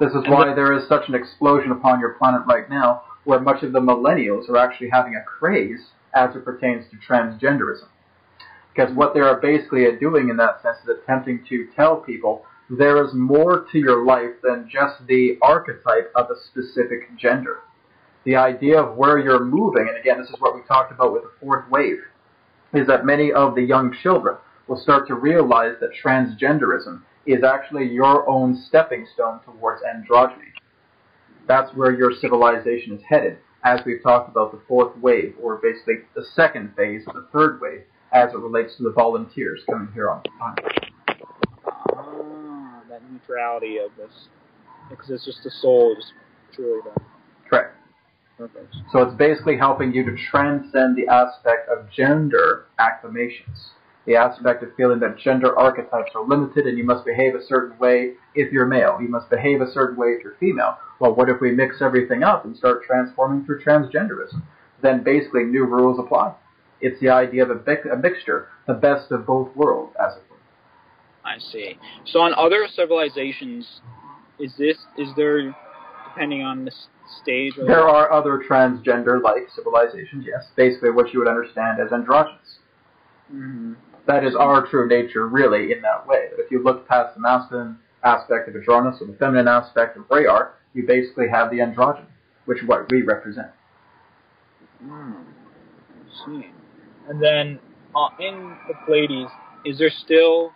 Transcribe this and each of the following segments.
This is why there is such an explosion upon your planet right now, where much of the millennials are actually having a craze as it pertains to transgenderism. Because what they are basically doing in that sense is attempting to tell people there is more to your life than just the archetype of a specific gender. The idea of where you're moving, and again, this is what we talked about with the fourth wave, is that many of the young children will start to realize that transgenderism is actually your own stepping stone towards androgyny. That's where your civilization is headed, as we've talked about the fourth wave, or basically the second phase of the third wave, as it relates to the volunteers coming here on Earth. That neutrality of this, because it's just the soul, just truly the... Correct. Perfect. So it's basically helping you to transcend the aspect of gender acclamations. The aspect of feeling that gender archetypes are limited and you must behave a certain way if you're male. You must behave a certain way if you're female. Well, what if we mix everything up and start transforming through transgenderism? Then basically new rules apply. It's the idea of a mixture, the best of both worlds, as it were. I see. So on other civilizations, is there, depending on the stage? Or there are other transgender-like civilizations, yes. Basically what you would understand as androgynous. Mm-hmm. That is our true nature, really, in that way. That if you look past the masculine aspect of Adronis or the feminine aspect of Rayar, you basically have the androgyny, which is what we represent. I see. And then in the Pleiades, is there still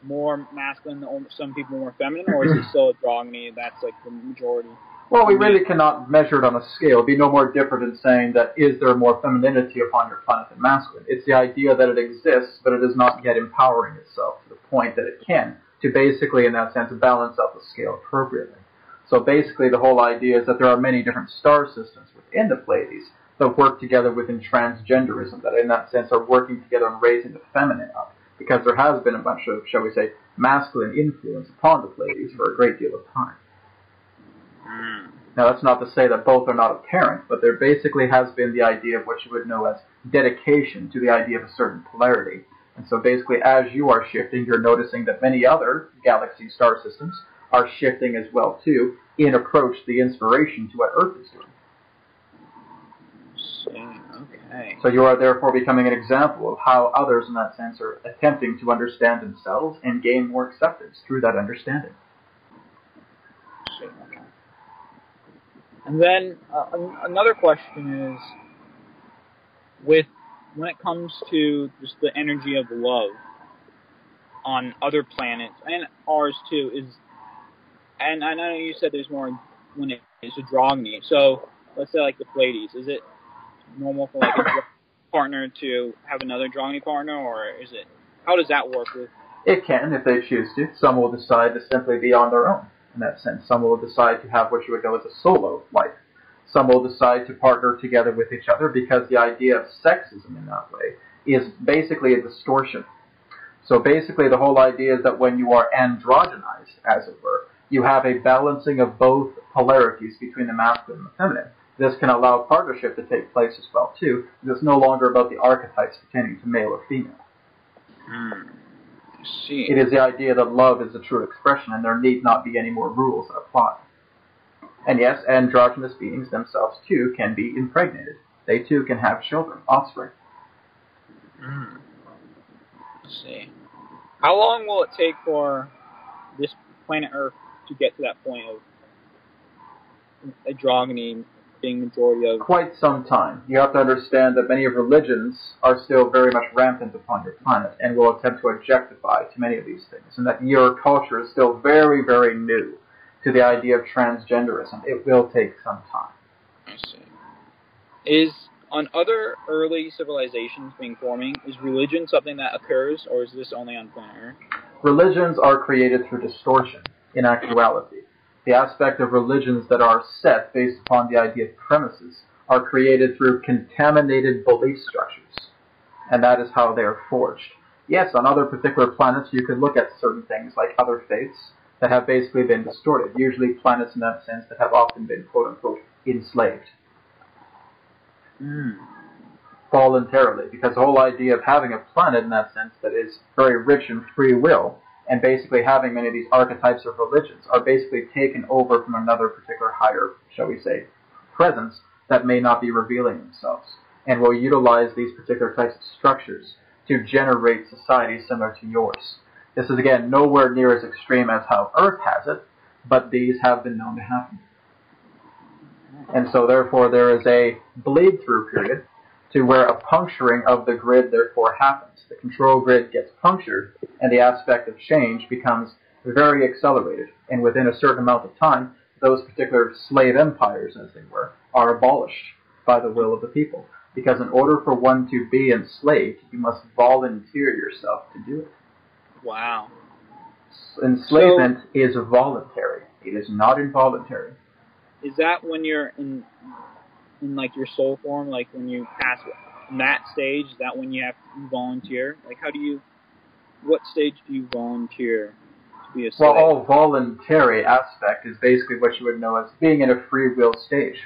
more masculine, some people more feminine, or is it still androgyny? That's like the majority. Well, we really cannot measure it on a scale. It would be no more different in saying that is there more femininity upon your planet than masculine. It's the idea that it exists, but it is not yet empowering itself to the point that it can, to basically, in that sense, balance out the scale appropriately. So basically the whole idea is that there are many different star systems within the Pleiades that work together within transgenderism, that in that sense are working together on raising the feminine up, because there has been a bunch of, shall we say, masculine influence upon the Pleiades for a great deal of time. Now, that's not to say that both are not apparent, but there basically has been the idea of what you would know as dedication to the idea of a certain polarity. And so basically, as you are shifting, you're noticing that many other galaxy star systems are shifting as well, too, in approach to the inspiration to what Earth is doing. Okay. So you are therefore becoming an example of how others, in that sense, are attempting to understand themselves and gain more acceptance through that understanding. Okay. And then another question is, when it comes to just the energy of love on other planets and ours too, and I know you said there's more when it's androgyny. So let's say like the Pleiades, is it normal for like a partner to have another androgyny partner, or how does that work with? It can, if they choose to. Some will decide to simply be on their own, in that sense. Some will decide to have what you would know as a solo life. Some will decide to partner together with each other, because the idea of sexism in that way is basically a distortion. So basically the whole idea is that when you are androgynized, as it were, you have a balancing of both polarities between the masculine and the feminine. This can allow partnership to take place as well, too. It's no longer about the archetypes pertaining to male or female. See. It is the idea that love is the true expression, and there need not be any more rules that apply. And yes, androgynous beings themselves, too, can be impregnated. They, too, can have children, offspring. Let's see. How long will it take for this planet Earth to get to that point of androgyny being majority of? Quite some time. You have to understand that many of religions are still very much rampant upon your planet and will attempt to objectify to many of these things, and that your culture is still very, very new to the idea of transgenderism. It will take some time. I see. On other early civilizations forming, is religion something that occurs, or is this only on planet Earth? Religions are created through distortion, in actuality. The aspect of religions that are set based upon the idea of premises are created through contaminated belief structures, and that is how they are forged. Yes, on other particular planets you can look at certain things like other faiths that have basically been distorted, usually planets in that sense that have often been quote-unquote enslaved. Voluntarily, because the whole idea of having a planet in that sense that is very rich in free will and basically having many of these archetypes of religions are basically taken over from another particular higher, shall we say, presence that may not be revealing themselves, and will utilize these particular types of structures to generate societies similar to yours. This is, again, nowhere near as extreme as how Earth has it, but these have been known to happen. And so, therefore, there is a bleed-through period to where a puncturing of the grid, therefore, happens. The control grid gets punctured, and the aspect of change becomes very accelerated. And within a certain amount of time, those particular slave empires, as they were, are abolished by the will of the people. Because in order for one to be enslaved, you must volunteer yourself to do it. Wow. Enslavement is voluntary. It is not involuntary. Is that when you're in like your soul form, like when you pass in that stage, is that when you have to volunteer? Like what stage do you volunteer to be a slave? Well, all voluntary aspect is basically what you would know as being in a free will stage,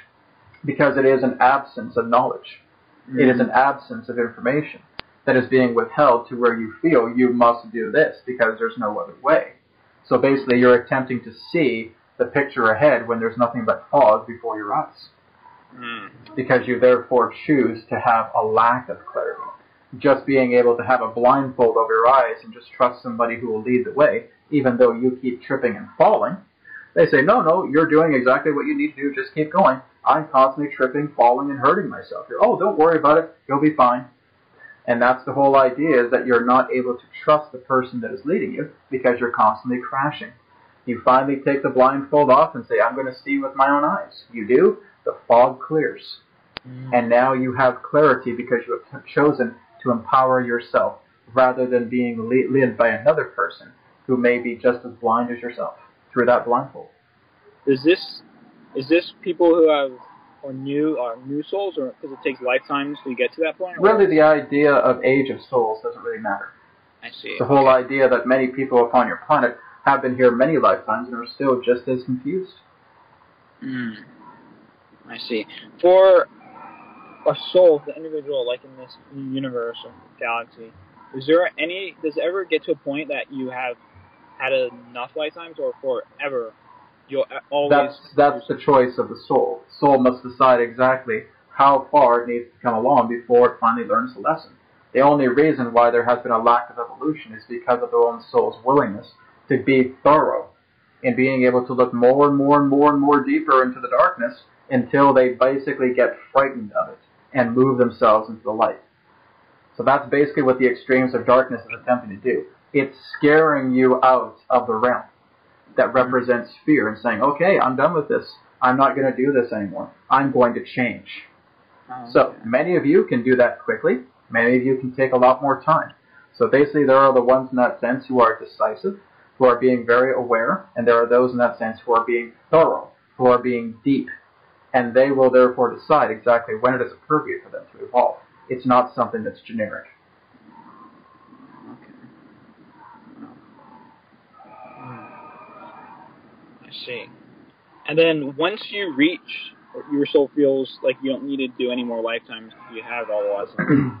because it is an absence of knowledge. Mm-hmm. It is an absence of information that is being withheld to where you feel you must do this because there's no other way. So basically you're attempting to see the picture ahead when there's nothing but fog before your eyes. Because you therefore choose to have a lack of clarity. Just being able to have a blindfold over your eyes and just trust somebody who will lead the way, even though you keep tripping and falling. They say, no, you're doing exactly what you need to do, just keep going. I'm constantly tripping, falling, and hurting myself here. Oh, don't worry about it, you'll be fine. And that's the whole idea, is that you're not able to trust the person that is leading you because you're constantly crashing. You finally take the blindfold off and say, I'm going to see with my own eyes. You do, the fog clears. And now you have clarity because you have chosen to empower yourself rather than being led by another person who may be just as blind as yourself through that blindfold. Is this people who have new souls, or because it takes lifetimes to get to that point? Really, the idea of age of souls doesn't really matter. I see. The whole idea that many people upon your planet have been here many lifetimes and are still just as confused. I see. For a soul, the individual, like in this universe or galaxy, does it ever get to a point that you have had enough lifetimes, or forever you'll always... That's the choice of the soul. The soul must decide exactly how far it needs to come along before it finally learns the lesson. The only reason why there has been a lack of evolution is because of their own soul's willingness to be thorough in being able to look more and more and more and more deeper into the darkness until they basically get frightened of it and move themselves into the light. So that's basically what the extremes of darkness is attempting to do. It's scaring you out of the realm that represents fear and saying, okay, I'm done with this. I'm not going to do this anymore. I'm going to change. So many of you can do that quickly. Many of you can take a lot more time. So basically there are the ones in that sense who are decisive, who are being very aware, and there are those in that sense who are being thorough, who are being deep. And they will therefore decide exactly when it is appropriate for them to evolve. It's not something that's generic. I see. And then once you reach, your soul feels like you don't need to do any more lifetimes if you have all the lessons.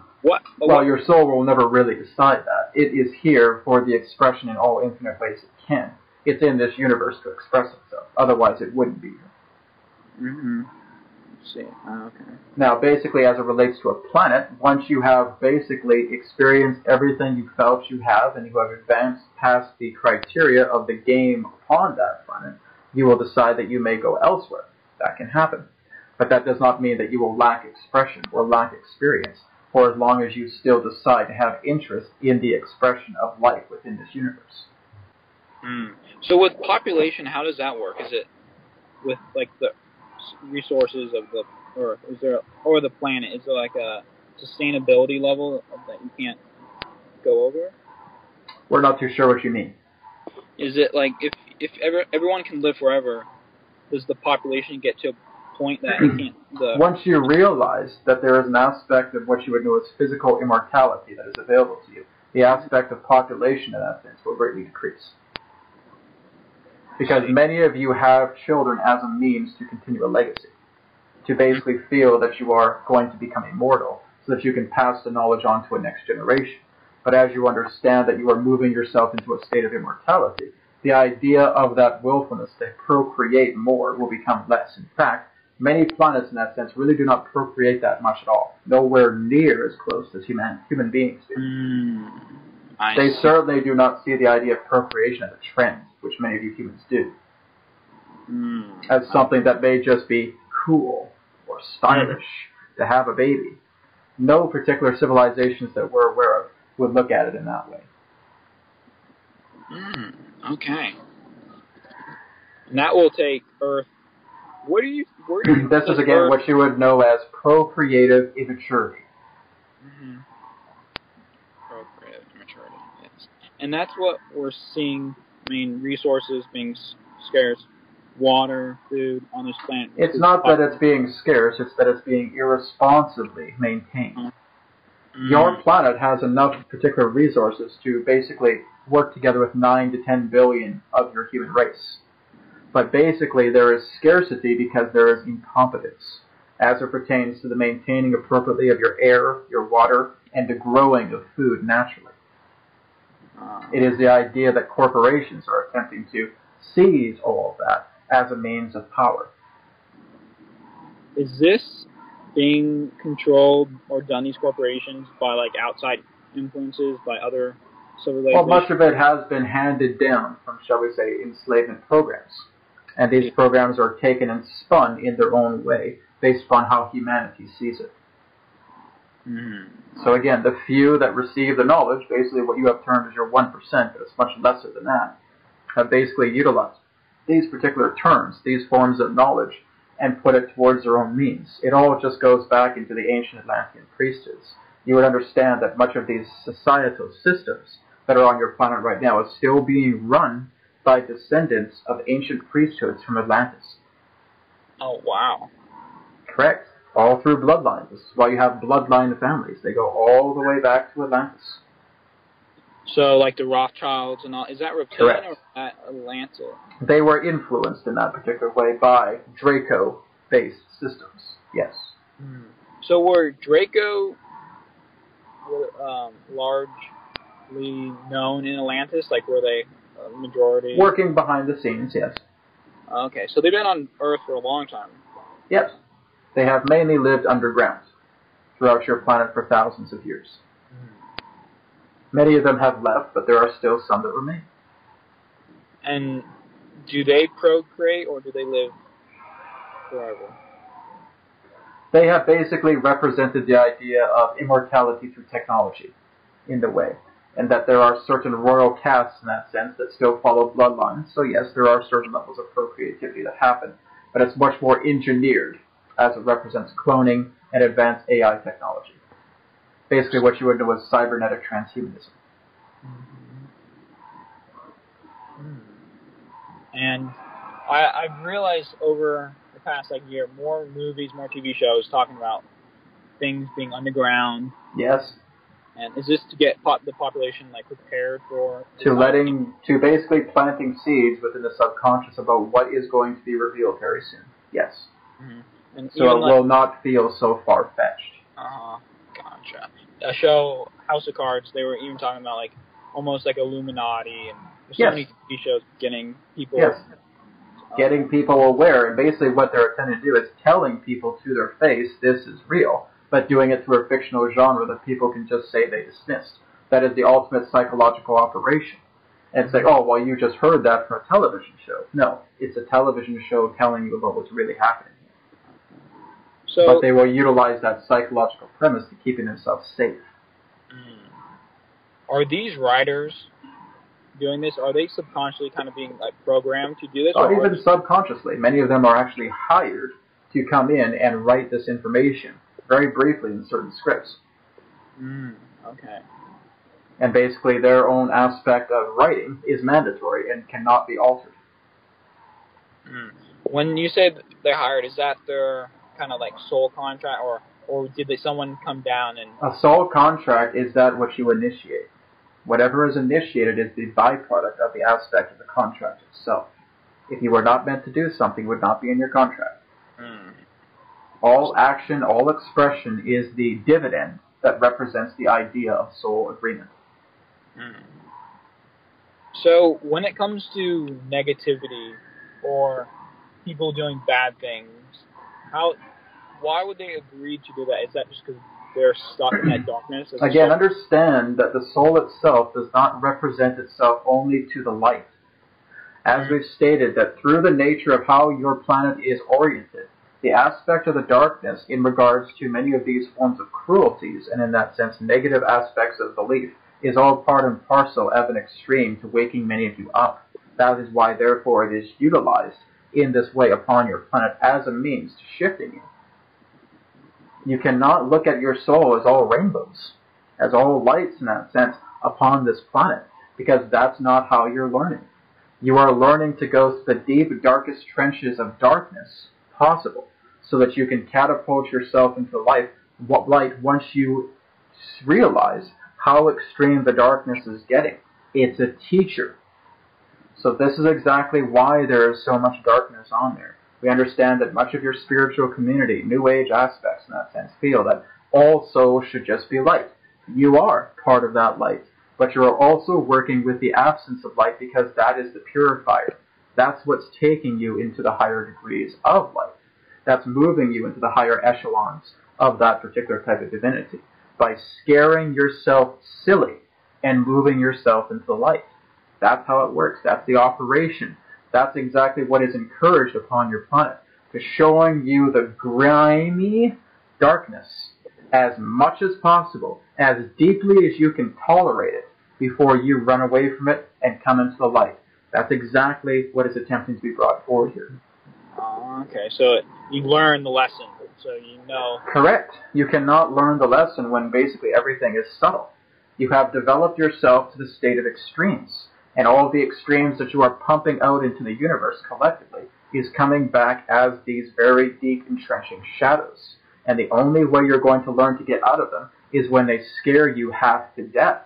Well, your soul will never really decide that. It is here for the expression in all infinite ways it can. It's in this universe to express itself. Otherwise, it wouldn't be here. See. Okay. Now, basically, as it relates to a planet, once you have basically experienced everything you felt you have, and you have advanced past the criteria of the game upon that planet, you will decide that you may go elsewhere. That can happen. But that does not mean that you will lack expression or lack experience, for as long as you still decide to have interest in the expression of life within this universe. So with population, how does that work? Is it with like the resources of the Earth? Or the planet? Is there like a sustainability level that you can't go over? We're not too sure what you mean. Is it like if everyone can live forever, does the population get to a point that it can't? Once you realize that there is an aspect of what you would know as physical immortality that is available to you, the aspect of population in that sense will greatly decrease. Because many of you have children as a means to continue a legacy, to basically feel that you are going to become immortal, so that you can pass the knowledge on to a next generation. But as you understand that you are moving yourself into a state of immortality, the idea of that willfulness to procreate more will become less. In fact, many planets in that sense really do not procreate that much at all. Nowhere near as close as human beings do. They certainly do not see the idea of procreation as a trend, which many of you humans do. As something that may just be cool or stylish to have a baby. No particular civilizations that we're aware of would look at it in that way. Okay. And that will take Earth. Where do you this is again Earth? What you would know as procreative immaturity. Procreative immaturity, yes. And that's what we're seeing. I mean, resources being scarce, water, food on this planet. It's not that it's being scarce, it's that it's being irresponsibly maintained. Your planet has enough particular resources to basically work together with 9 to 10 billion of your human race. But basically there is scarcity because there is incompetence as it pertains to the maintaining appropriately of your air, your water, and the growing of food naturally. It is the idea that corporations are attempting to seize all of that as a means of power. Is this being controlled or done, these corporations, by like outside influences, by other civilizations? Well, much of it has been handed down from, shall we say, enslavement programs. And these programs are taken and spun in their own way, based upon how humanity sees it. So again, the few that receive the knowledge, basically what you have termed as your 1%, but it's much lesser than that, have basically utilized these particular terms, these forms of knowledge, and put it towards their own means. It all just goes back into the ancient Atlantean priesthoods. You would understand that much of these societal systems that are on your planet right now is still being run by descendants of ancient priesthoods from Atlantis. Oh, wow. Correct. All through bloodlines. This is why you have bloodline families. They go all the way back to Atlantis. So, like the Rothschilds and all, is that reptilian Correct. or is that Atlantis? They were influenced in that particular way by Draco-based systems. Yes. So were Draco largely known in Atlantis? Like, were they a majority? Working behind the scenes, yes. Okay, so they've been on Earth for a long time. Yes. They have mainly lived underground throughout your planet for thousands of years. Many of them have left, but there are still some that remain. And do they procreate, or do they live forever? They have basically represented the idea of immortality through technology in the way, and that there are certain royal castes in that sense that still follow bloodlines. So yes, there are certain levels of procreativity that happen, but it's much more engineered as it represents cloning and advanced AI technology. Basically what you would know as cybernetic transhumanism. And I've realized over the past year, more movies, more TV shows talking about things being underground. Yes. And is this to get the population prepared for? To basically planting seeds within the subconscious about what is going to be revealed very soon. Yes. And so it will not feel so far-fetched. Gotcha. A show, House of Cards, they were even talking about almost like Illuminati, and there's so many TV shows getting people. Yes. Getting people aware, and basically what they're attempting to do is telling people to their face this is real, but doing it through a fictional genre that people can just say they dismissed. That is the ultimate psychological operation. And say, oh, well, you just heard that from a television show. No, it's a television show telling you about what's really happening. But they will utilize that psychological premise to keeping themselves safe. Are these writers doing this? Are they subconsciously kind of being programmed to do this? Or even subconsciously. Many of them are actually hired to come in and write this information very briefly in certain scripts. Okay. And basically their own aspect of writing is mandatory and cannot be altered. When you say they're hired, is that their kind of soul contract, or did someone come down and... A soul contract is that what you initiate. Whatever is initiated is the byproduct of the aspect of the contract itself. If you were not meant to do something, it would not be in your contract. All action, all expression is the dividend that represents the idea of soul agreement. Mm. So when it comes to negativity or people doing bad things, why would they agree to do that? Is that just because they're stuck in that darkness? Again, understand that the soul itself does not represent itself only to the light. As we've stated, that through the nature of how your planet is oriented, the aspect of the darkness in regards to many of these forms of cruelties, and in that sense negative aspects of belief, is all part and parcel of an extreme to waking many of you up. That is why, therefore, it is utilized in this way upon your planet as a means to shifting you. You cannot look at your soul as all rainbows, as all lights in that sense upon this planet, because that's not how you're learning. You are learning to go to the deep, darkest trenches of darkness possible, so that you can catapult yourself into light once you realize how extreme the darkness is getting. It's a teacher. So this is exactly why there is so much darkness on there. We understand that much of your spiritual community, New Age aspects in that sense, feel that all souls should just be light. You are part of that light, but you're also working with the absence of light because that is the purifier. That's what's taking you into the higher degrees of light. That's moving you into the higher echelons of that particular type of divinity by scaring yourself silly and moving yourself into the light. That's how it works. That's the operation. That's exactly what is encouraged upon your planet, to showing you the grimy darkness as much as possible, as deeply as you can tolerate it, before you run away from it and come into the light. That's exactly what is attempting to be brought forward here. Okay, so you learn the lesson, so you know. Correct. You cannot learn the lesson when basically everything is subtle. You have developed yourself to the state of extremes, and all of the extremes that you are pumping out into the universe collectively is coming back as these very deep, entrenching shadows. And the only way you're going to learn to get out of them is when they scare you half to death,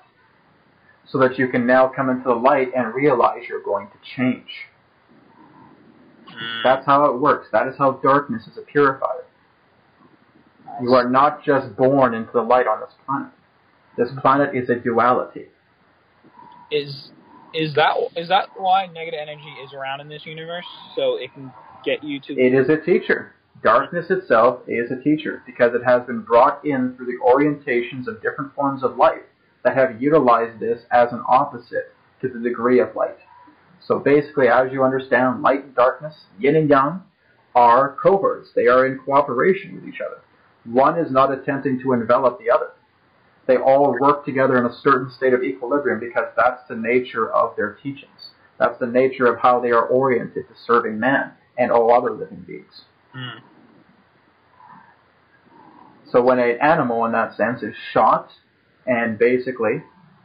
so that you can now come into the light and realize you're going to change. That's how it works. That is how darkness is a purifier. You are not just born into the light on this planet. This planet is a duality. Is that why negative energy is around in this universe? So it can get you to... It is a teacher. Darkness itself is a teacher because it has been brought in through the orientations of different forms of life that have utilized this as an opposite to the degree of light. So basically, as you understand, light and darkness, yin and yang, are cohorts. They are in cooperation with each other. One is not attempting to envelop the other. They all work together in a certain state of equilibrium because that's the nature of their teachings. That's the nature of how they are oriented to serving man and all other living beings. Mm. So when an animal, in that sense, is shot and basically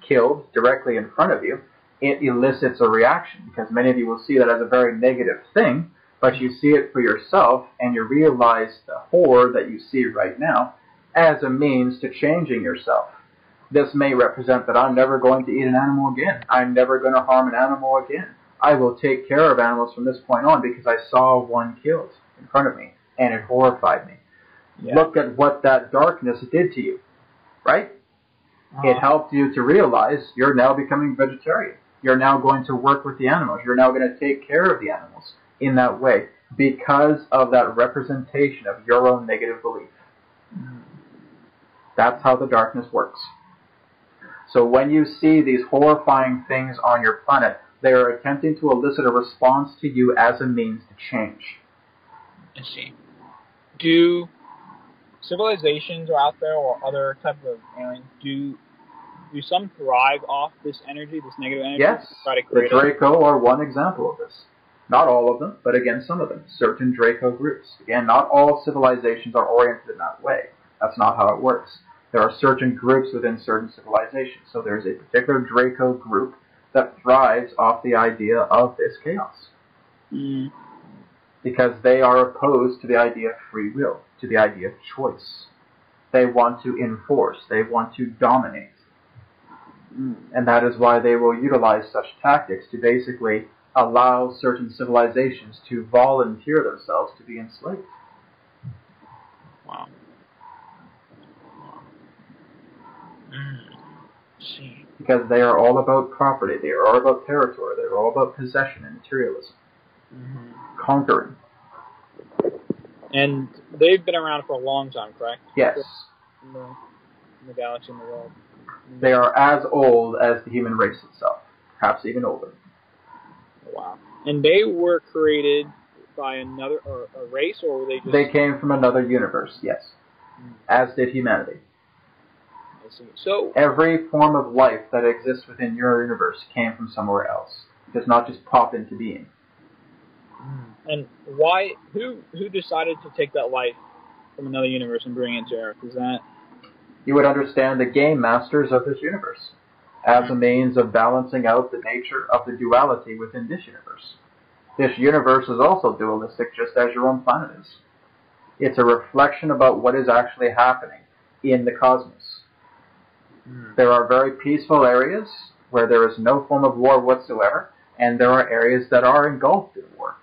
killed directly in front of you, it elicits a reaction, because many of you will see that as a very negative thing, but you see it for yourself and you realize the horror that you see right now as a means to changing yourself. This may represent that I'm never going to eat an animal again. I'm never going to harm an animal again. I will take care of animals from this point on because I saw one killed in front of me and it horrified me. Yeah. Look at what that darkness did to you, right? It helped you to realize you're now becoming vegetarian. You're now going to work with the animals. You're now going to take care of the animals in that way because of that representation of your own negative belief. That's how the darkness works. So when you see these horrifying things on your planet, they are attempting to elicit a response to you as a means to change. I see. Do civilizations are out there or other type of aliens, do some thrive off this energy, this negative energy? Yes, the Draco are one example of this. Not all of them, but again some of them. Certain Draco groups. Again, not all civilizations are oriented in that way. That's not how it works. There are certain groups within certain civilizations. So there's a particular Draco group that thrives off the idea of this chaos. Mm. Because they are opposed to the idea of free will, to the idea of choice. They want to enforce. They want to dominate. And that is why they will utilize such tactics to basically allow certain civilizations to volunteer themselves to be enslaved. Wow. see. Because they are all about property, they are all about territory, they are all about possession and materialism. Mm-hmm. Conquering. And they've been around for a long time, correct? Yes. In the galaxy, in the world. They are as old as the human race itself, perhaps even older. Wow. And they were created by another a race, or were they just... They came from another universe, yes. As did humanity. I see. So every form of life that exists within your universe came from somewhere else. It does not just pop into being. And why? Who decided to take that life from another universe and bring it to Earth? Is that... You would understand the game masters of this universe as a means of balancing out the nature of the duality within this universe. This universe is also dualistic, just as your own planet is. It's a reflection about what is actually happening in the cosmos. There are very peaceful areas where there is no form of war whatsoever, and there are areas that are engulfed in war.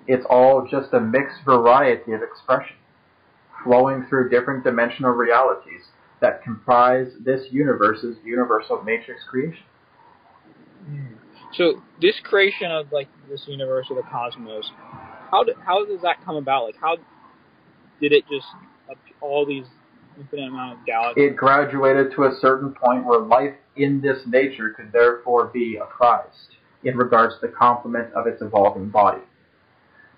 It's all just a mixed variety of expression, flowing through different dimensional realities that comprise this universe's universal matrix creation. So this creation of like this universe or the cosmos, how does that come about? Like, how did it just all these infinite amount of galaxies? It graduated to a certain point where life in this nature could therefore be apprised in regards to the complement of its evolving body.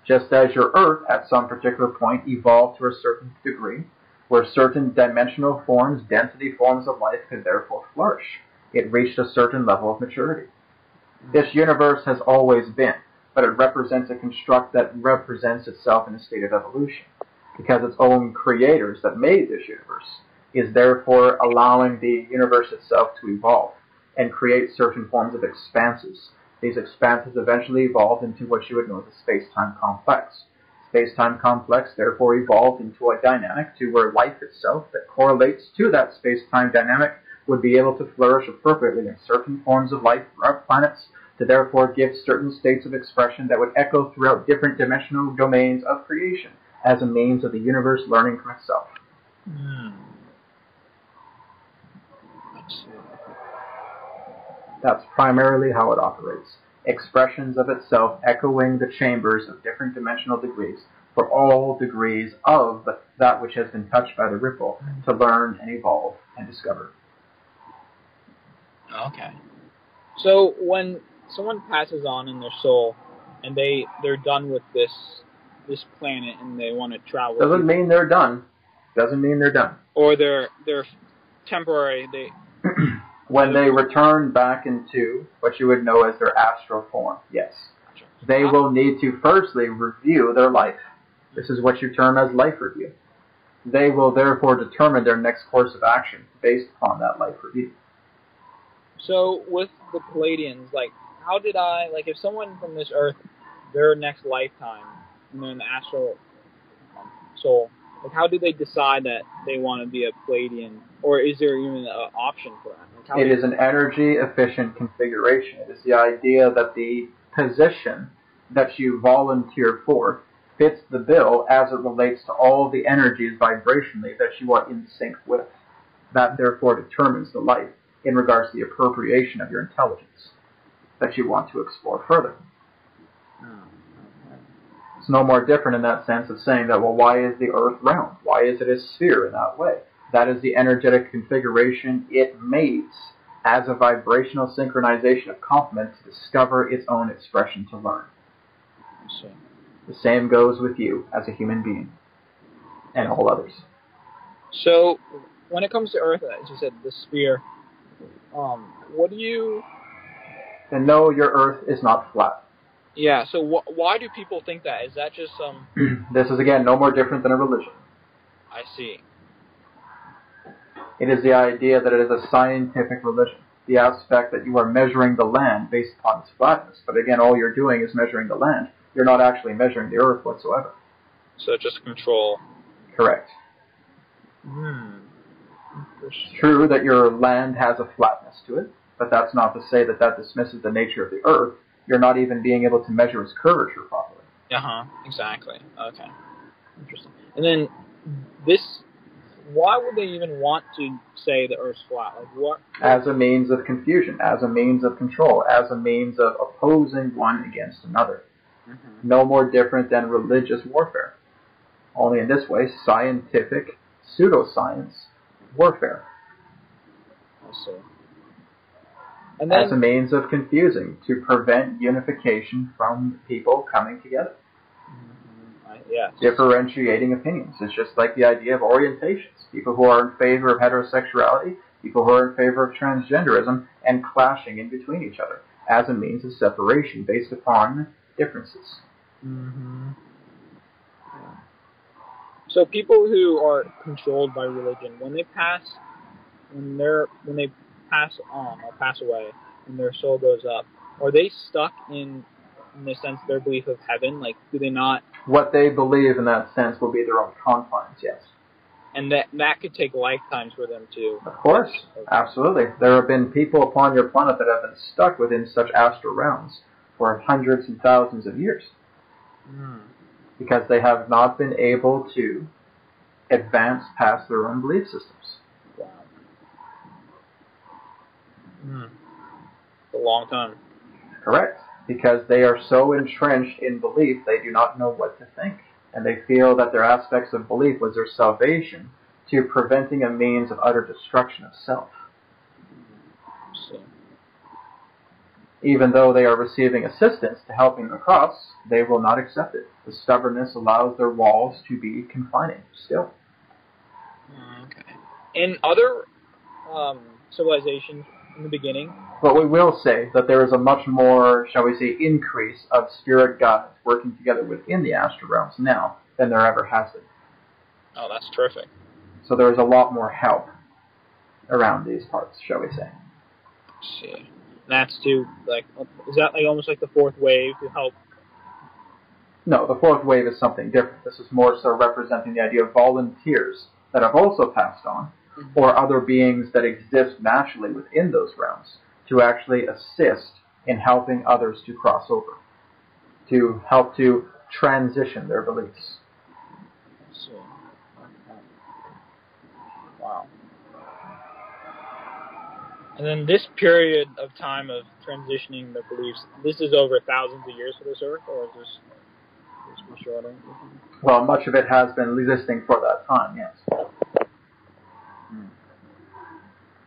Just as your Earth at some particular point evolved to a certain degree, where certain dimensional forms, density forms of life could therefore flourish. It reached a certain level of maturity. This universe has always been, but it represents a construct that represents itself in a state of evolution, because its own creators that made this universe is therefore allowing the universe itself to evolve and create certain forms of expanses. These expanses eventually evolved into what you would know as a space-time complex. Space-time complex therefore evolved into a dynamic to where life itself that correlates to that space-time dynamic would be able to flourish appropriately in certain forms of life throughout planets, to therefore give certain states of expression that would echo throughout different dimensional domains of creation as a means of the universe learning from itself. That's primarily how it operates. Expressions of itself echoing the chambers of different dimensional degrees for all degrees of that which has been touched by the ripple to learn and evolve and discover. Okay. So when someone passes on in their soul and they're done with this planet and they want to travel... Doesn't mean they're done. Doesn't mean they're done. Or they're temporary. When they return back into what you would know as their astral form, yes. They will need to firstly review their life. This is what you term as life review. They will therefore determine their next course of action based upon that life review. So with the Palladians, like, how did if someone from this Earth, their next lifetime, and they're in the astral soul, like, how do they decide that they want to be a Palladian? Or is there even an option for that? It is an energy-efficient configuration. It is the idea that the position that you volunteer for fits the bill as it relates to all the energies vibrationally that you are in sync with. That therefore determines the life in regards to the appropriation of your intelligence that you want to explore further. It's no more different in that sense of saying that, well, why is the Earth round? Why is it a sphere in that way? That is the energetic configuration it mates as a vibrational synchronization of complement to discover its own expression to learn. The same goes with you as a human being and all others. So when it comes to Earth, as you said, the sphere, what do you... And no, your Earth is not flat. Yeah, so why do people think that? Is that just some... This is, again, no more different than a religion. I see. It is the idea that it is a scientific religion. The aspect that you are measuring the land based upon its flatness. But again, all you're doing is measuring the land. You're not actually measuring the Earth whatsoever. So just control. Correct. It's true that your land has a flatness to it, but that's not to say that that dismisses the nature of the Earth. You're not even being able to measure its curvature properly. Exactly. Okay. Interesting. And then this why would they even want to say the Earth's flat? Like what? As a means of confusion, as a means of control, as a means of opposing one against another. Mm-hmm. No more different than religious warfare. Only in this way, scientific pseudoscience warfare. I see. And then, as a means of confusing, to prevent unification from people coming together. Yes. Differentiating opinions. It's just like the idea of orientations. People who are in favor of heterosexuality, people who are in favor of transgenderism, and clashing in between each other as a means of separation based upon differences. Mm-hmm. Yeah. So people who are controlled by religion, when they pass on or pass away, and their soul goes up, are they stuck in the sense their belief of heaven? Like, do they not? What they believe in that sense will be their own confines, yes. And that could take lifetimes for them to. Of course, absolutely. There have been people upon your planet that have been stuck within such astral realms for hundreds and thousands of years. Because they have not been able to advance past their own belief systems. Wow. It's a long time. Correct. Because they are so entrenched in belief, they do not know what to think. And they feel that their aspects of belief was their salvation to preventing a means of utter destruction of self. Even though they are receiving assistance to helping them across, they will not accept it. The stubbornness allows their walls to be confining still. Okay. In other civilizations in the beginning? But we will say that there is a much more, shall we say, increase of spirit guides working together within the astral realms now than there ever has been. Oh, that's terrific. So there is a lot more help around these parts, shall we say. Let's see. That's to, like, is that like almost like the fourth wave to help? No, the fourth wave is something different. This is more so representing the idea of volunteers that have also passed on, or other beings that exist naturally within those realms, to actually assist in helping others to cross over, to help to transition their beliefs. So, wow. And then this period of time of transitioning the beliefs, this is over thousands of years for this Earth, or is this shorter? Well, much of it has been existing for that time, yes.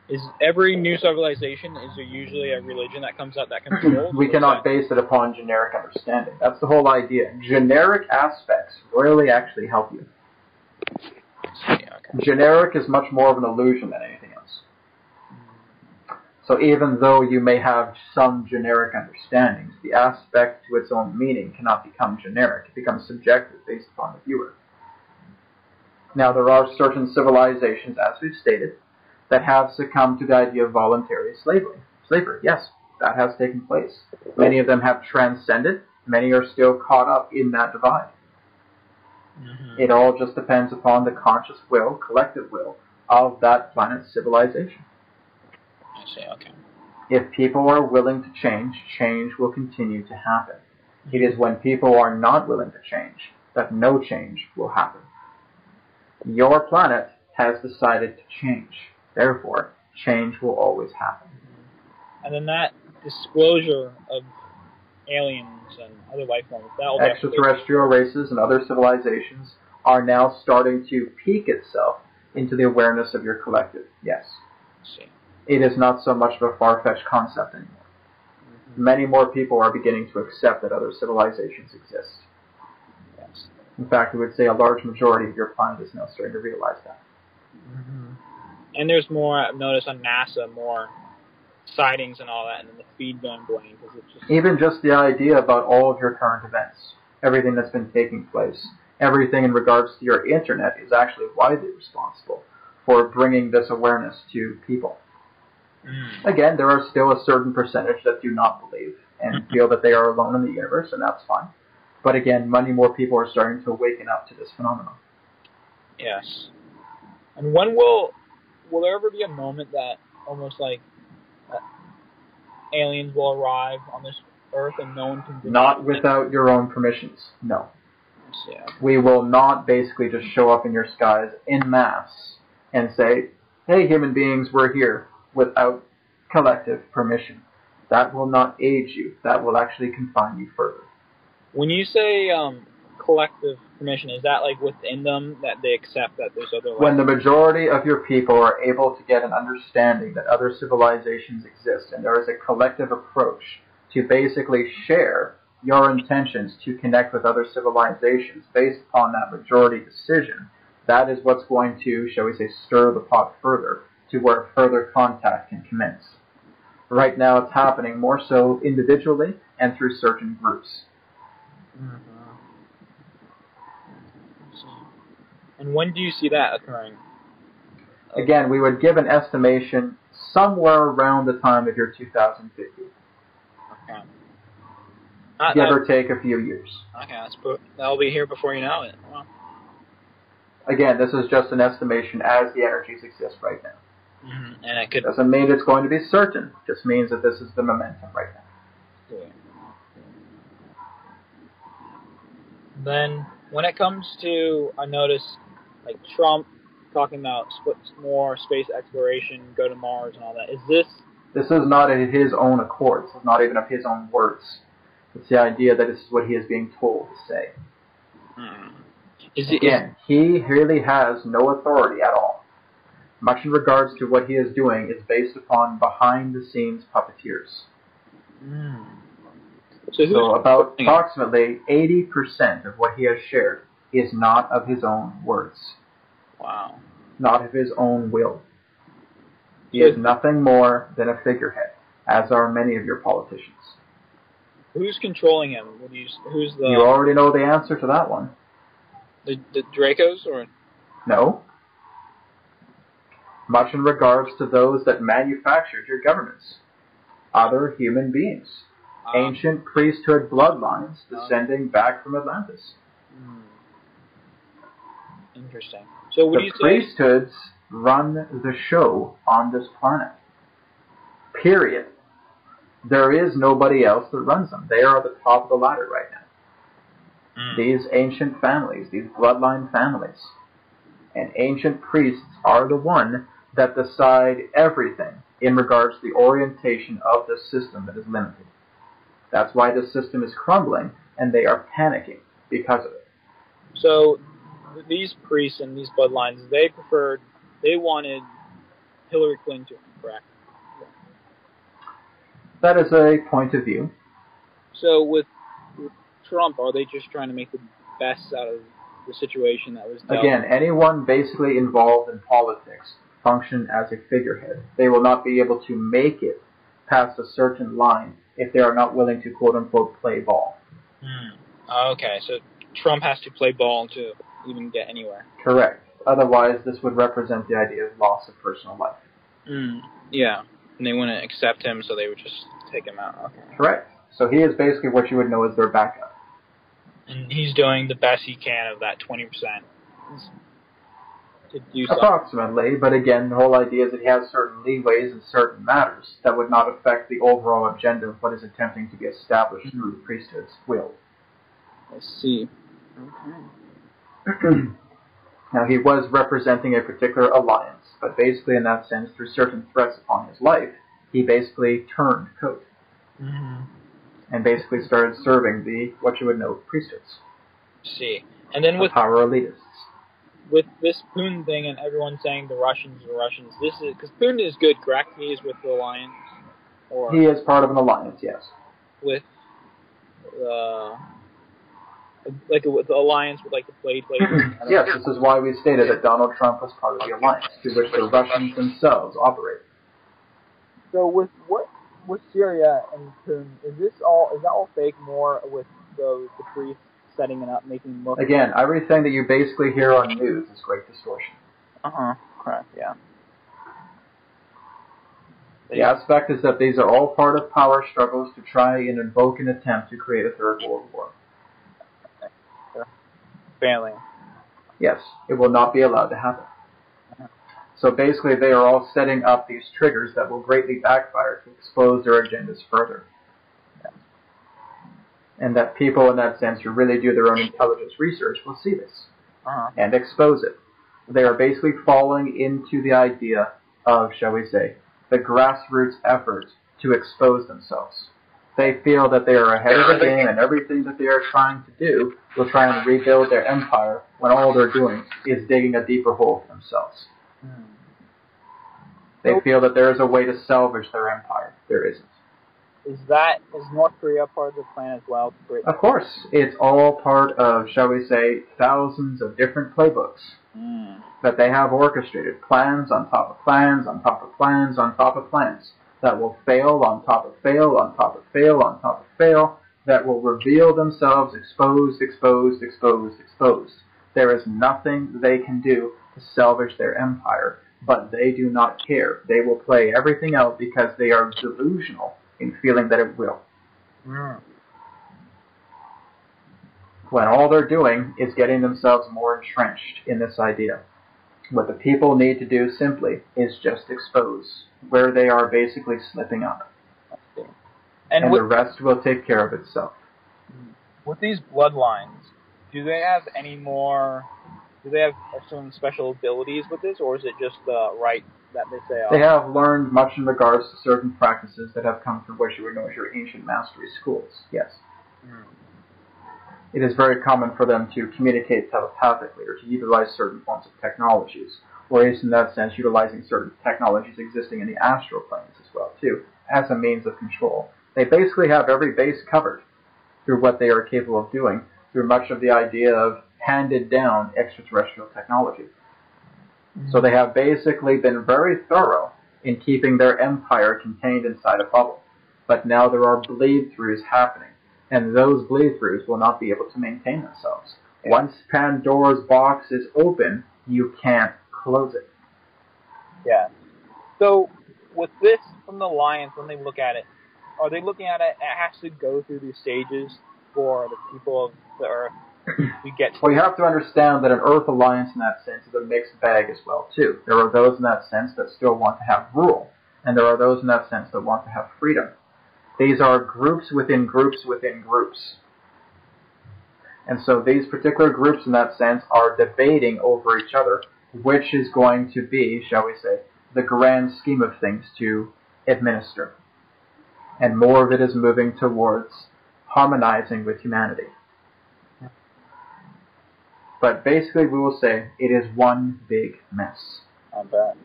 Is every new civilization, is there usually a religion that comes out that controls? We cannot base it upon generic understanding. That's the whole idea. Generic aspects rarely actually help you. Okay. Generic is much more of an illusion than anything else. So even though you may have some generic understandings, the aspect to its own meaning cannot become generic. It becomes subjective based upon the viewer. Now, there are certain civilizations, as we've stated, that have succumbed to the idea of voluntary slavery. Yes, that has taken place. Many of them have transcended. Many are still caught up in that divide. It all just depends upon the conscious will, collective will, of that planet's civilization. I see, okay. If people are willing to change, change will continue to happen. It is when people are not willing to change that no change will happen. Your planet has decided to change. Therefore, change will always happen. And then that disclosure of aliens and other life forms, extraterrestrial races and other civilizations are now starting to peek itself into the awareness of your collective. Yes. See. It is not so much of a far-fetched concept anymore. Many more people are beginning to accept that other civilizations exist. Yes. In fact, we would say a large majority of your planet is now starting to realize that. And there's more, I've noticed on NASA, more sightings and all that, and then the feed going blank. Even just the idea about all of your current events, everything that's been taking place, everything in regards to your internet is actually widely responsible for bringing this awareness to people. Again, there are still a certain percentage that do not believe and feel that they are alone in the universe, and that's fine. But again, many more people are starting to awaken up to this phenomenon. Yes. And when will there ever be a moment that almost like aliens will arrive on this Earth and no one can do Not without your own permissions, no. Yeah. We will not basically just show up in your skies en masse and say, hey, human beings, we're here, without collective permission. That will not aid you. That will actually confine you further. When you say collective permission, is that like within them that they accept that there's other life? When the majority of your people are able to get an understanding that other civilizations exist, and there is a collective approach to basically share your intentions to connect with other civilizations based upon that majority decision, that is what's going to, shall we say, stir the pot further to where further contact can commence. Right now it's happening more so individually and through certain groups. Mm-hmm. And when do you see that occurring? Again, we would give an estimation somewhere around the time of your 2050. Okay. Give or take a few years. Okay, that'll be here before you know it. Wow. Again, this is just an estimation as the energies exist right now. Mm-hmm. And it could... Doesn't mean it's going to be certain. Just means that this is the momentum right now. Yeah. Then, when it comes to, I notice, like Trump talking about more space exploration, go to Mars and all that. Is this... This is not of his own accord. This is not even of his own words. It's the idea that this is what he is being told to say. Again, he really has no authority at all. Much in regards to what he is doing is based upon behind-the-scenes puppeteers. So about approximately 80% of what he has shared is not of his own words. Wow. Not of his own will. He is nothing more than a figurehead, as are many of your politicians. Who's controlling him? Who's the... You already know the answer to that one. The Dracos, or...? No. Much in regards to those that manufactured your governments. Other human beings. Ancient priesthood bloodlines descending back from Atlantis. Interesting. So what do you say? The priesthoods run the show on this planet. Period. There is nobody else that runs them. They are at the top of the ladder right now. These ancient families, these bloodline families, and ancient priests are the one that decide everything in regards to the orientation of the system that is limited. That's why the system is crumbling, and they are panicking because of it. So these priests and these bloodlines, they wanted Hillary Clinton, correct? That is a point of view. So with Trump, are they just trying to make the best out of the situation that was dealt? Again, anyone basically involved in politics function as a figurehead. They will not be able to make it past a certain line if they are not willing to quote-unquote play ball. Okay, so Trump has to play ball to even get anywhere. Correct. Otherwise, this would represent the idea of loss of personal life. Yeah, and they wouldn't accept him, so they would just take him out. Okay. Correct. So he is basically what you would know as their backup. And he's doing the best he can of that 20%. To do something. Approximately, but again, the whole idea is that he has certain leeways in certain matters that would not affect the overall agenda of what is attempting to be established through the priesthood's will. I see. Okay. Now, he was representing a particular alliance, but basically in that sense, through certain threats upon his life, he basically turned coat. And basically started serving the, what you would know, priesthoods. See. And then with power elitists. With this Putin thing and everyone saying the Russians, this is because Putin is good, correct? He is with the alliance, or he is part of an alliance, yes. With with the alliance with like the plates. Yes, this is why we stated that Donald Trump was part of the alliance, through which the Russians themselves operate. So with Syria and Putin, is that all fake? More with the priests setting it up, making look. Again, everything that you basically hear on news is great distortion. Correct. Yeah. The aspect is that these are all part of power struggles to try and invoke an attempt to create a third world war. Failing. Yes, it will not be allowed to happen. So basically, they are all setting up these triggers that will greatly backfire to expose their agendas further. And that people, in that sense, who really do their own intelligence research will see this and expose it. They are basically falling into the idea of, shall we say, the grassroots effort to expose themselves. They feel that they are ahead of the game, and everything that they are trying to do will try and rebuild their empire when all they're doing is digging a deeper hole for themselves. They feel that there is a way to salvage their empire. There isn't. Is North Korea part of the plan as well? Of course. It's all part of, shall we say, thousands of different playbooks that they have orchestrated. Plans on top of plans on top of plans on top of plans that will fail on top of fail on top of fail on top of fail, that will reveal themselves exposed, exposed, exposed, exposed. There is nothing they can do to salvage their empire, but they do not care. They will play everything out because they are delusional in feeling that it will. When all they're doing is getting themselves more entrenched in this idea. What the people need to do simply is just expose where they are basically slipping up. And the rest will take care of itself. With these bloodlines, do they have some special abilities with this, or is it just the right that they say? They have learned much in regards to certain practices that have come from what you would know as your ancient mastery schools, yes. It is very common for them to communicate telepathically or to utilize certain forms of technologies, or at least in that sense utilizing certain technologies existing in the astral planes as well, too, as a means of control. They basically have every base covered through what they are capable of doing, through much of the idea of handed down extraterrestrial technology. So they have basically been very thorough in keeping their empire contained inside a bubble. But now there are bleed-throughs happening, and those bleed-throughs will not be able to maintain themselves. Once Pandora's box is open, you can't close it. Yeah. So with this from the Alliance, when they look at it, are they looking at it has to go through these stages for the people of the Earth to get to? Well, you have to understand that an Earth Alliance in that sense is a mixed bag as well, too. There are those in that sense that still want to have rule, and there are those in that sense that want to have freedom. These are groups within groups within groups. And so these particular groups in that sense are debating over each other which is going to be, shall we say, the grand scheme of things to administer. And more of it is moving towards harmonizing with humanity. But basically we will say it is one big mess. I bet.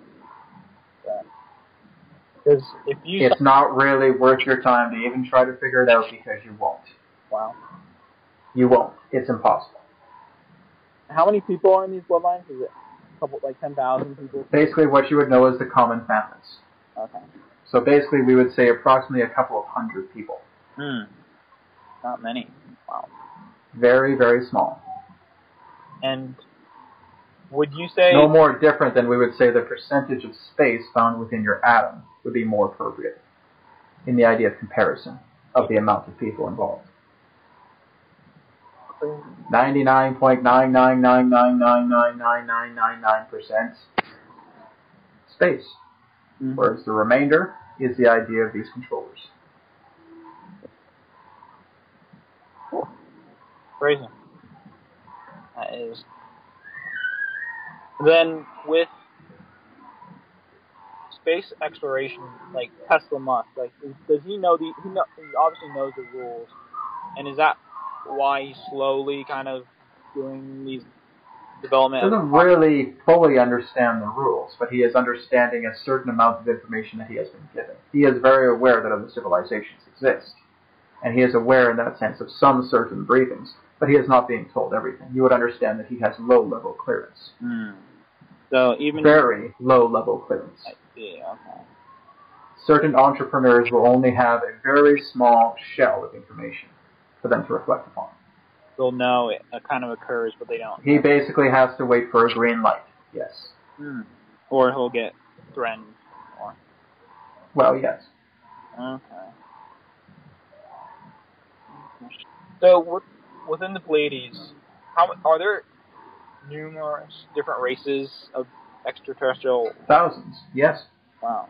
Because it's not really worth your time to even try to figure it out because you won't. Wow. You won't. It's impossible. How many people are in these bloodlines? Is it a couple, like 10,000 people? Basically what you would know as the common families. Okay. So basically we would say approximately a couple of hundred people. Not many. Wow. Very, very small. And would you say... No more different than we would say the percentage of space found within your atom would be more appropriate in the idea of comparison of the amount of people involved. 99.999999999% space. Whereas the remainder is the idea of these controllers. Crazy. That is. Then with space exploration, like Tesla Musk, like does he know he obviously knows the rules, and is that why he's slowly kind of doing these development? He doesn't really fully understand the rules, but he is understanding a certain amount of information that he has been given. He is very aware that other civilizations exist, and he is aware in that sense of some certain briefings, but he is not being told everything. You would understand that he has low-level clearance. So even very low-level clearance. I see. Okay. Certain entrepreneurs will only have a very small shell of information for them to reflect upon. They'll know it kind of occurs, but they don't. He basically has to wait for a green light. Yes. Or he'll get threatened. Or... Well, yes. Okay. So within the Pleiades, are there numerous different races of extraterrestrial? Thousands, yes. Wow.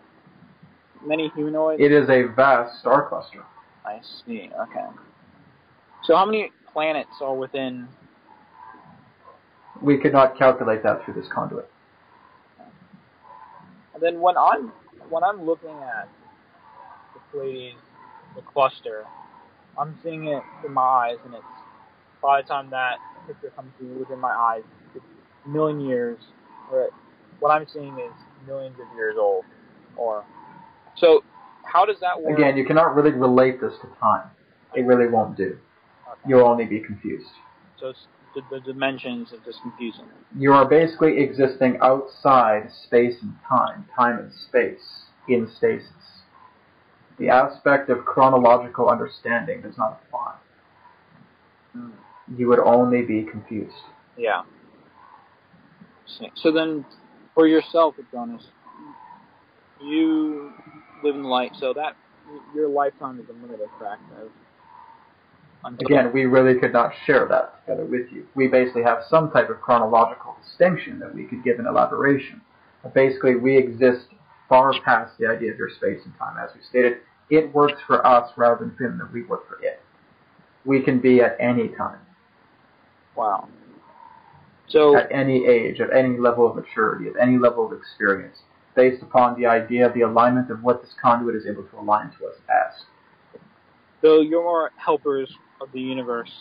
Many humanoids? It is a vast star cluster. I see, okay. So how many planets are within? We could not calculate that through this conduit. And then when I'm looking at the Pleiades, the cluster, I'm seeing it in my eyes, and it's by the time that picture comes to within my eyes, it's a million years. Or what I'm seeing is millions of years old. So how does that work? Again, you cannot really relate this to time. It really won't do. Okay. You'll only be confused. So it's the dimensions are just confusing. You are basically existing outside space and time and space, in stasis. The aspect of chronological understanding does not apply. You would only be confused. Yeah. So then, for yourself, Adronis, you live in light, so that your lifetime is unlimited, correct? Again, we really could not share that together with you. We basically have some type of chronological distinction that we could give an elaboration. But basically, we exist far past the idea of your space and time. As we stated, it works for us rather than feeling that we work for it. We can be at any time. Wow. So at any age, at any level of maturity, at any level of experience, based upon the idea of the alignment of what this conduit is able to align to us as. So you're more helpers of the universe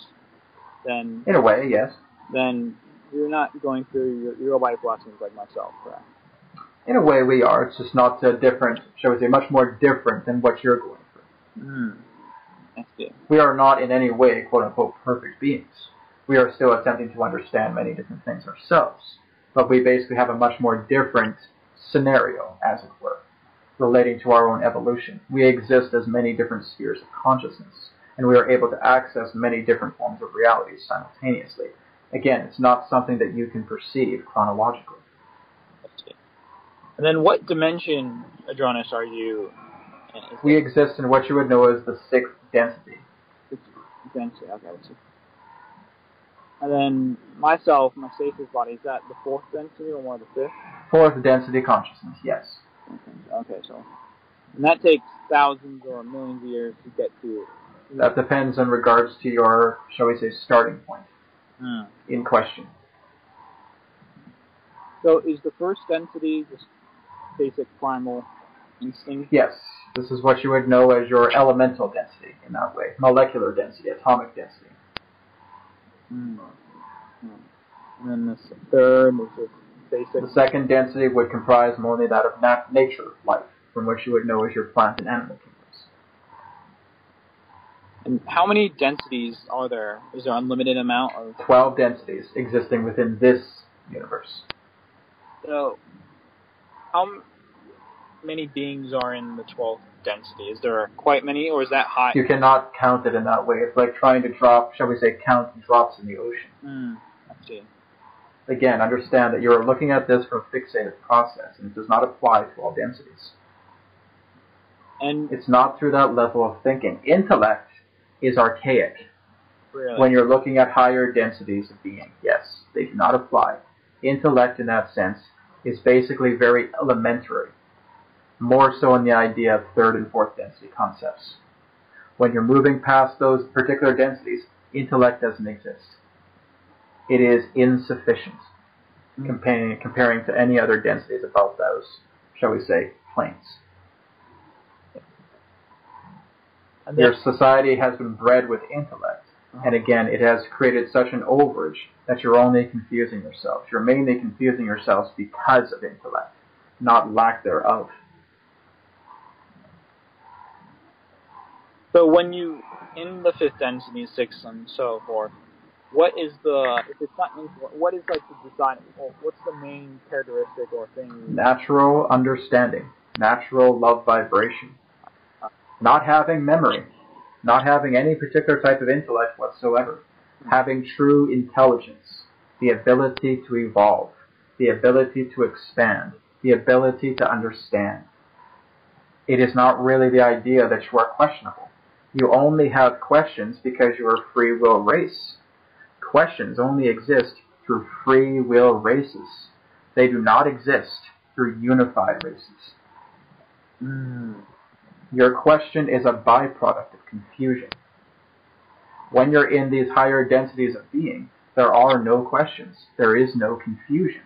than... In a way, yes. Then you're not going through your life lessons like myself, correct? In a way we are. It's just not different, shall we say, much more different than what you're going through. I see. We are not in any way, quote-unquote, perfect beings. We are still attempting to understand many different things ourselves. But we basically have a much more different scenario, as it were, relating to our own evolution. We exist as many different spheres of consciousness, and we are able to access many different forms of reality simultaneously. Again, it's not something that you can perceive chronologically. And then what dimension, Adronis, are you in? We exist in what you would know as the 6th density. 6th density, okay. And then myself, my stasis body, is that the 4th density or more of the 5th? 4th density consciousness, yes. Okay, so... And that takes thousands or millions of years to get to... That depends in regards to your, shall we say, starting point in question. So is the 1st density just basic primal instinct? Yes. This is what you would know as your elemental density in that way. Molecular density, atomic density. And then this 3rd is just basic... The 2nd density would comprise more that of nature life, from which you would know as your plant and animal kingdoms. And how many densities are there? Is there an unlimited amount of... 12 densities existing within this universe. So, how many beings are in the 12th density? Is there quite many, or is that high? You cannot count it in that way. It's like trying to drop, shall we say, count drops in the ocean. I see. Again, understand that you're looking at this from a fixated process, and it does not apply to all densities. And it's not through that level of thinking. Intellect is archaic. Really? When you're looking at higher densities of being, yes, they do not apply. Intellect, in that sense, is basically very elementary, more so in the idea of 3rd and 4th density concepts. When you're moving past those particular densities, intellect doesn't exist. It is insufficient, comparing to any other densities above those, shall we say, planes. Your society has been bred with intellect, and again, it has created such an overage that you're only confusing yourselves. You're mainly confusing yourselves because of intellect, not lack thereof. So when you, in the 5th density, 6th, and so forth, what is the, if it's not intellect, what is like the design, or what's the main characteristic or thing? Natural understanding, natural love vibration. Not having memory, not having any particular type of intellect whatsoever, having true intelligence, the ability to evolve, the ability to expand, the ability to understand. It is not really the idea that you are questionable. You only have questions because you are a free will race. Questions only exist through free will races. They do not exist through unified races. Your question is a byproduct of confusion. When you're in these higher densities of being, There are no questions. There is no confusion.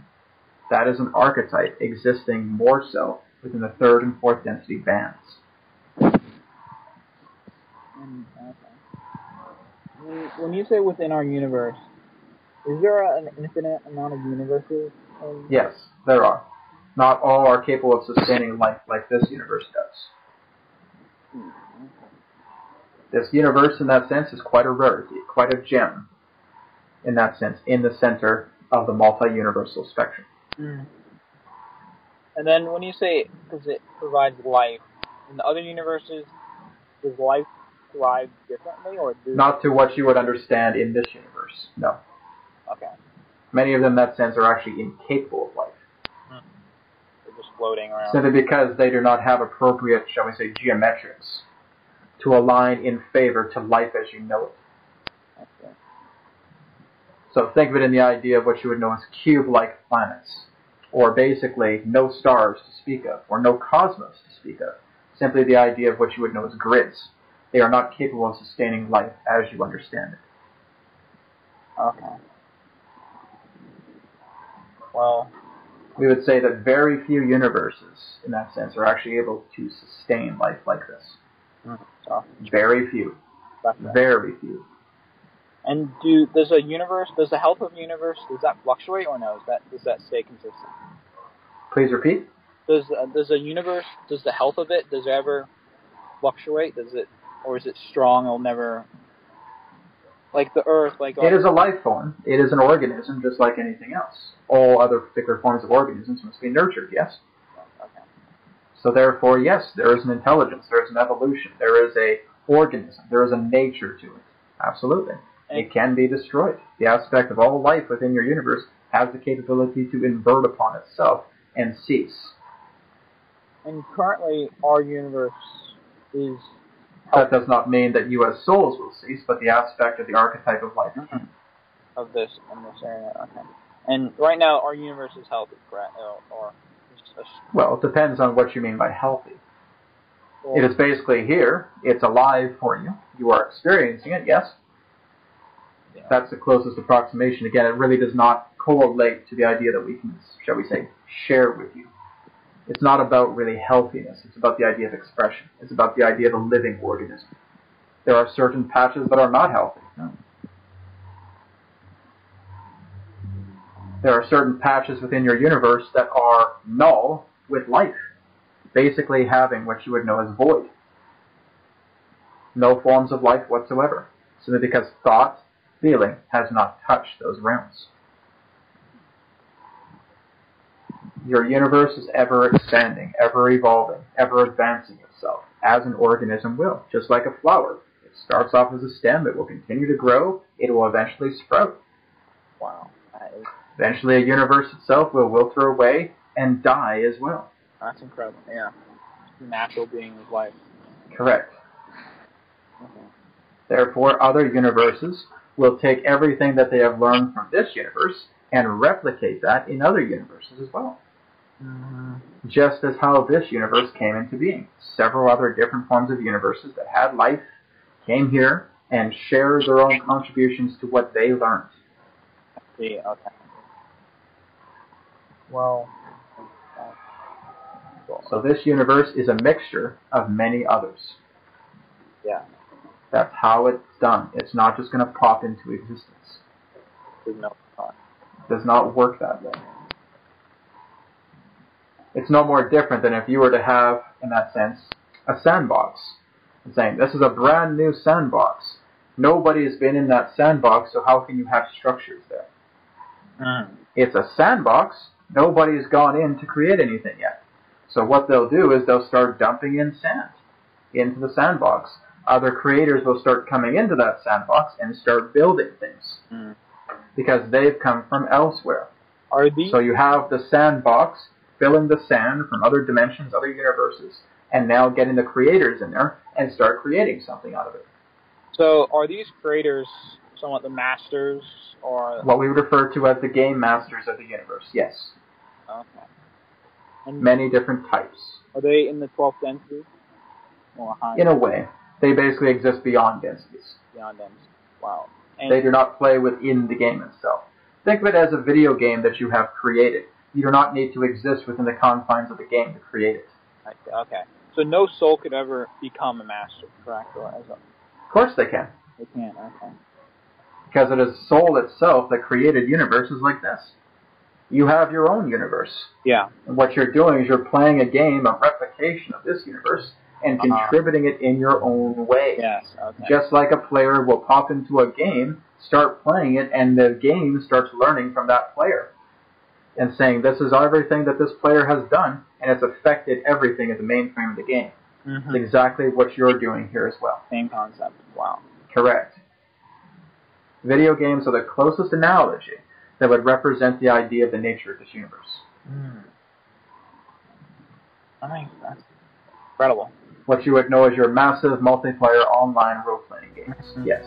That is an archetype existing more so within the third and fourth density bands. When you say within our universe, is there an infinite amount of universes? Yes, there are. Not all are capable of sustaining life like this universe does. This universe, in that sense, is quite a rarity, quite a gem, in that sense, in the center of the multi-universal spectrum. And then when you say, because it provides life, in the other universes, does life thrive differently? Or not to what you would understand in this universe, no. Okay. Many of them, in that sense, are actually incapable of life. They're just floating around. Simply because they do not have appropriate, shall we say, geometrics to align in favor to life as you know it. Okay. So think of it in the idea of what you would know as cube-like planets, or basically no stars to speak of, or no cosmos to speak of. Simply the idea of what you would know as grids. They are not capable of sustaining life as you understand it. Okay. Well, we would say that very few universes, in that sense, are actually able to sustain life like this. Very few. Very few. And does the health of the universe, does that fluctuate or no? Does that stay consistent? Please repeat. Does the health of it, does it ever fluctuate? Or is it strong? It'll never, like the Earth, It is a life form. It is an organism, just like anything else. All other particular forms of organisms must be nurtured. Yes. Okay. So therefore, yes, there is an intelligence. There is an evolution. There is a organism. There is a nature to it. Absolutely. It can be destroyed. The aspect of all life within your universe has the capability to invert upon itself and cease. And currently, our universe is... That does not mean that you as souls will cease, but the aspect of the archetype of life. Of this, in this area, okay. And right now, our universe is healthy, correct? Well, it depends on what you mean by healthy. It is basically here. It's alive for you. You are experiencing it, yes? Yeah. That's the closest approximation. Again, it really does not correlate to the idea that we can, shall we say, share with you. It's not about really healthiness. It's about the idea of expression. It's about the idea of a living organism. There are certain patches that are not healthy. No. There are certain patches within your universe that are null with life, basically having what you would know as void. No forms of life whatsoever, simply because thought, feeling has not touched those realms. Your universe is ever expanding, ever evolving, ever advancing itself, as an organism will, just like a flower. It starts off as a stem, it will continue to grow, it will eventually sprout. Wow. Eventually a universe itself will wither away and die as well. That's incredible, yeah. Natural being of life. Correct. Okay. Therefore, other universes will take everything that they have learned from this universe and replicate that in other universes as well. Just as how this universe came into being. Several other different forms of universes that had life came here and shared their own contributions to what they learned. See, okay. Well, so this universe is a mixture of many others. Yeah. That's how it's done. It's not just going to pop into existence. There's no thought. It does not work that way. It's no more different than if you were to have, in that sense, a sandbox. And saying, this is a brand new sandbox. Nobody has been in that sandbox, so how can you have structures there? It's a sandbox. Nobody's gone in to create anything yet. So what they'll do is they'll start dumping in sand into the sandbox. Other creators will start coming into that sandbox and start building things. Because they've come from elsewhere. So you have the sandbox filling the sand from other dimensions, other universes, and now getting the creators in there and start creating something out of it. So are these creators somewhat the masters, or what we would refer to as the game masters of the universe? Yes. Okay. And many different types. Are they in the 12th density? Or higher? In a way. They basically exist beyond densities. Beyond densities. Wow. They do not play within the game itself. Think of it as a video game that you have created. You do not need to exist within the confines of the game to create it. Okay. So no soul could ever become a master, correct? Of course they can. They can, okay. Because it is soul itself that created universes like this. You have your own universe. Yeah. And what you're doing is you're playing a game, a replication of this universe, and contributing it in your own way. Yes, okay. Just like a player will pop into a game, start playing it, and the game starts learning from that player. And saying, this is everything that this player has done, and it's affected everything in the mainframe of the game. Mm-hmm. It's exactly what you're doing here as well. Same concept. Wow. Correct. Video games are the closest analogy that would represent the idea of the nature of this universe. I mean, that's incredible. What you would know as your massive multiplayer online role-playing games. Yes.